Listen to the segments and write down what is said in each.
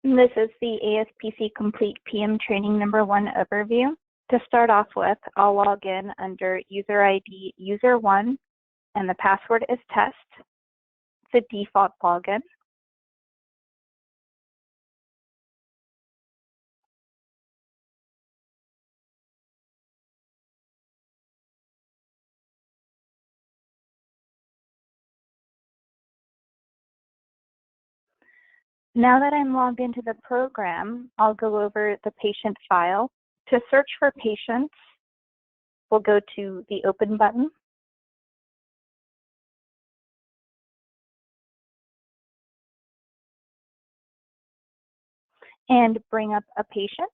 This is the ASPC Complete PM Training #1 overview. To start off with, I'll log in under user ID user1 and the password is test. It's a default login. Now that I'm logged into the program, I'll go over the patient file. To search for patients, we'll go to the Open button. And bring up a patient.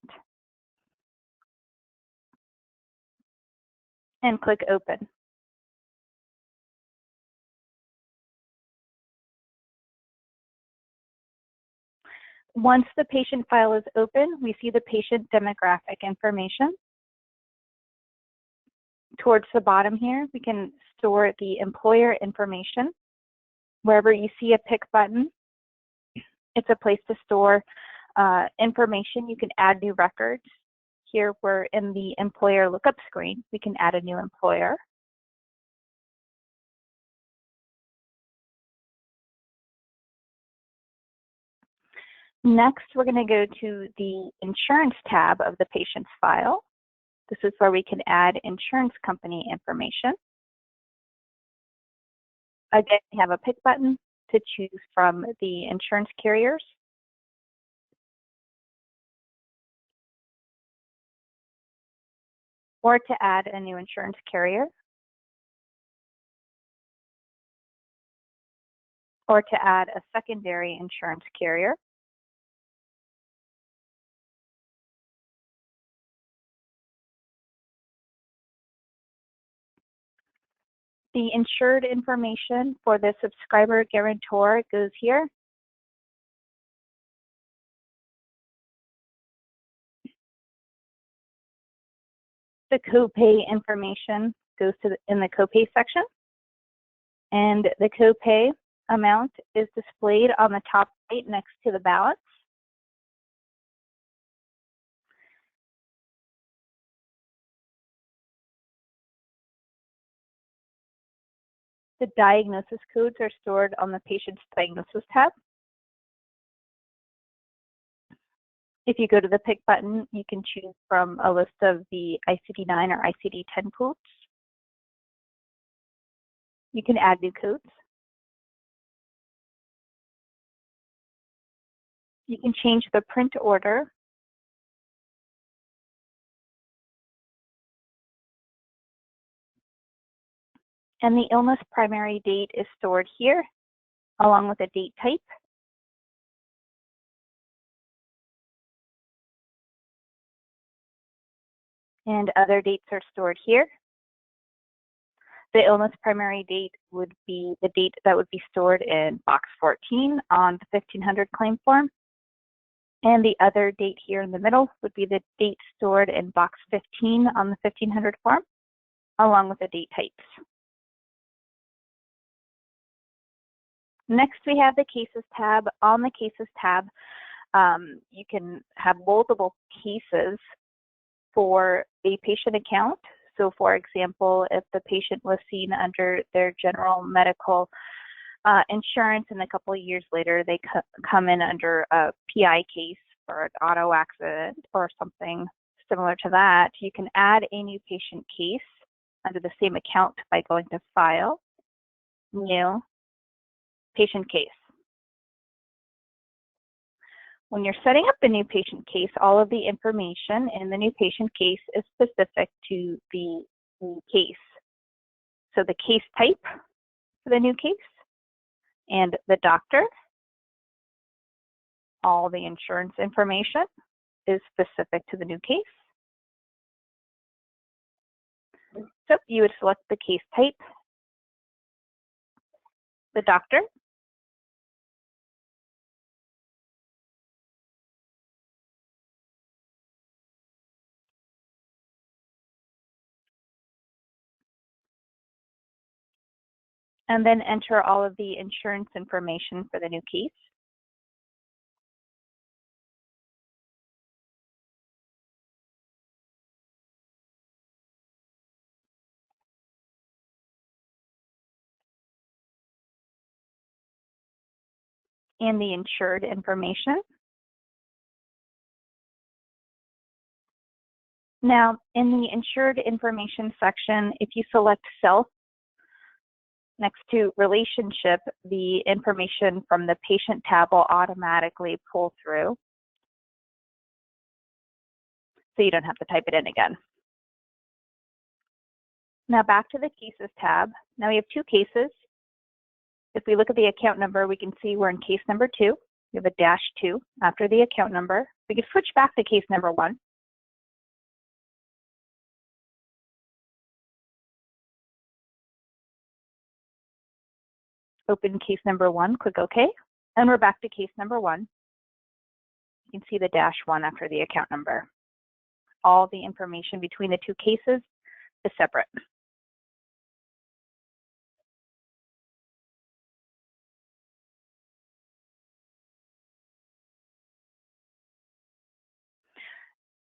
And click Open. Once the patient file is open, we see the patient demographic information. Towards the bottom here, we can store the employer information. Wherever you see a pick button, it's a place to store information. You can add new records. Here we're in the employer lookup screen. We can add a new employer. Next, we're going to go to the insurance tab of the patient's file. This is where we can add insurance company information. Again, we have a pick button to choose from the insurance carriers. Or to add a new insurance carrier. Or to add a secondary insurance carrier. The insured information for the subscriber guarantor goes here. The copay information goes to in the copay section. And the copay amount is displayed on the top right next to the balance. The diagnosis codes are stored on the patient's diagnosis tab. If you go to the pick button, you can choose from a list of the ICD-9 or ICD-10 codes. You can add new codes. You can change the print order. And the illness primary date is stored here, along with a date type. And other dates are stored here. The illness primary date would be the date that would be stored in box 14 on the 1500 claim form. And the other date here in the middle would be the date stored in box 15 on the 1500 form, along with the date types. Next, we have the Cases tab. On the Cases tab, you can have multiple cases for a patient account. So, for example, if the patient was seen under their general medical insurance and a couple of years later they come in under a PI case for an auto accident or something similar to that, you can add a new patient case under the same account by going to File, New, Patient Case. When you're setting up the new patient case, all of the information in the new patient case is specific to the new case. So the case type for the new case and the doctor, all the insurance information is specific to the new case. So you would select the case type, the doctor, and then enter all of the insurance information for the new case. and the insured information. Now, in the insured information section, if you select self next to relationship, the information from the patient tab will automatically pull through, so you don't have to type it in again. Now back to the cases tab. Now we have two cases. If we look at the account number, we can see we're in case number 2. We have a -2 after the account number. We can switch back to case number 1. Open case number 1, click OK, and we're back to case number 1. You can see the -1 after the account number. All the information between the two cases is separate.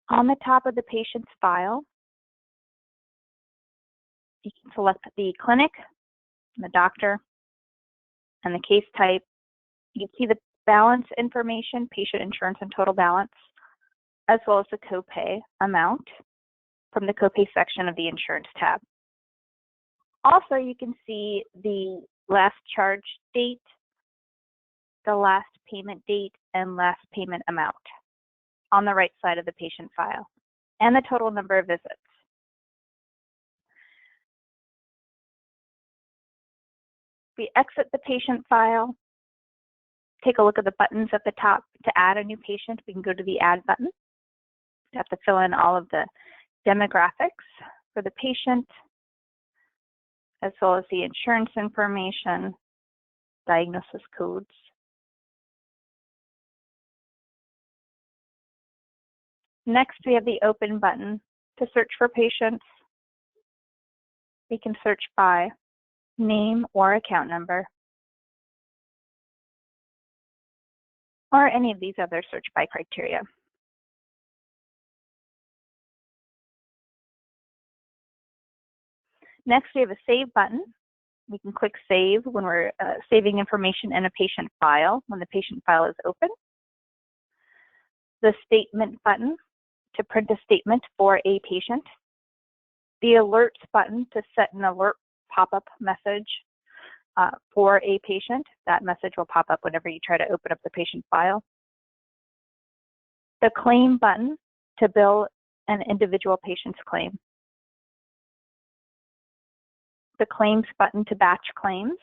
On the top of the patient's file, you can select the clinic, the doctor, and the case type. You can see the balance information, patient insurance and total balance, as well as the copay amount from the copay section of the insurance tab. Also, you can see the last charge date, the last payment date, and last payment amount on the right side of the patient file, and the total number of visits. If we exit the patient file, take a look at the buttons at the top. To add a new patient, we can go to the Add button. You have to fill in all of the demographics for the patient, as well as the insurance information, diagnosis codes. Next, we have the Open button. To search for patients, we can search by name or account number, or any of these other search by criteria. Next, we have a Save button. We can click Save when we're saving information in a patient file, when the patient file is open. The Statement button to print a statement for a patient. The Alerts button to set an alert pop-up message for a patient. That message will pop up whenever you try to open up the patient file. The Claim button to bill an individual patient's claim. The Claims button to batch claims.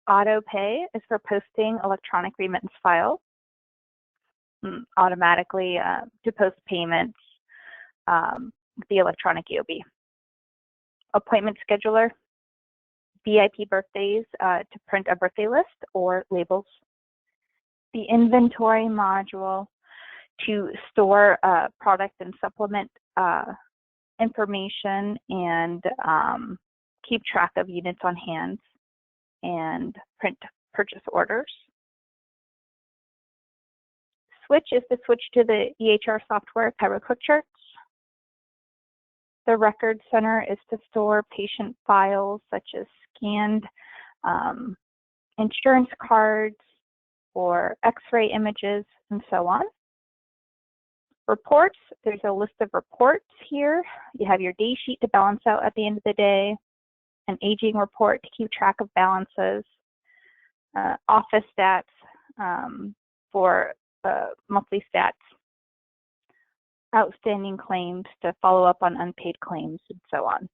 Auto Pay is for posting electronic remittance files automatically to post payments with the electronic EOB. Appointment Scheduler, VIP birthdays to print a birthday list or labels. The Inventory module to store product and supplement information and keep track of units on hand and print purchase orders. Switch is to switch to the EHR software, ClickCharts. The Record Center is to store patient files such as scanned insurance cards or X-ray images and so on. Reports, there's a list of reports here. You have your day sheet to balance out at the end of the day, an aging report to keep track of balances, office stats for monthly stats, outstanding claims to follow up on unpaid claims, and so on.